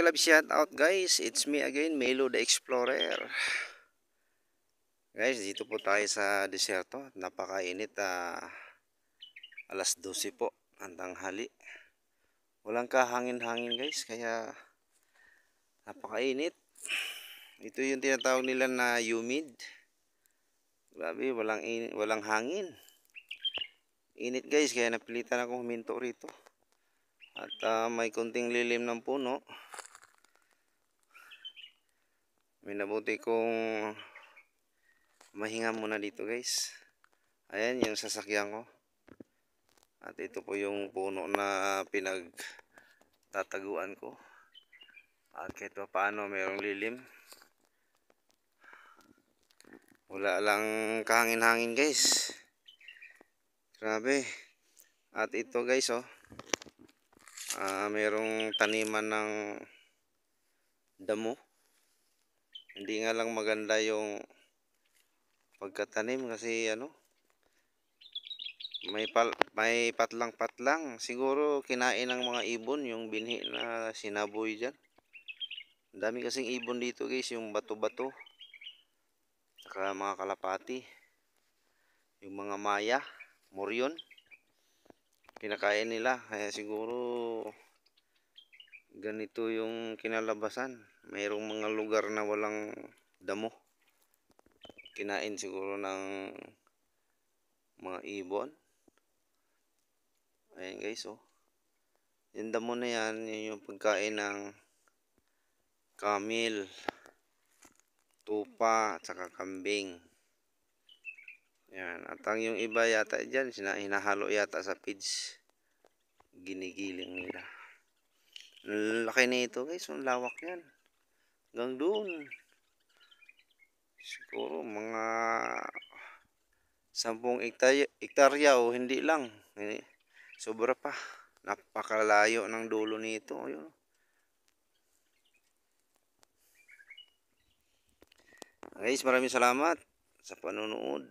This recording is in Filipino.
love shout out guys, it's me again, Melo the Explorer. Guys, dito po tayo sa desierto. Napakainit, alas 12 po ang tanghali. Walang kahangin-hangin guys, kaya napakainit. Ito yung tinatawag nila na humid. Grabe, walang hangin. Init guys, kaya napilitan akong huminto rito. At may kunting lilim ng puno. Minabuti kong mahinga muna dito guys. Ayan yung sasakyan ko. At ito po yung puno na pinagtataguan ko. At kahit pa paano mayroong lilim. Wala lang kahangin-hangin guys. Grabe. At ito guys mayroong taniman ng damo. Hindi nga lang maganda yung pagkatanim kasi may patlang-patlang. Siguro kinain ng mga ibon yung binhi na sinaboy dyan. Ang dami kasing ibon dito guys, yung bato-bato. Saka mga kalapati. Yung mga maya, moryon. Kinakain nila. Kaya siguro ganito yung kinalabasan. Mayroong mga lugar na walang damo. Kinain siguro ng mga ibon. Ayan guys yung damo na yan, yun yung pagkain ng camel, tupa, at saka kambing. Yan. At ang yung iba yata dyan, hinahalo yata sa feeds. Ginigiling nila. Laki na ito guys, ang lawak yan. Hanggang doon. Siguro mga 10 hektarya o hindi lang. Sobra pa. Napakalayo ng dulo nito. Ayun. Guys, maraming salamat sa panonood.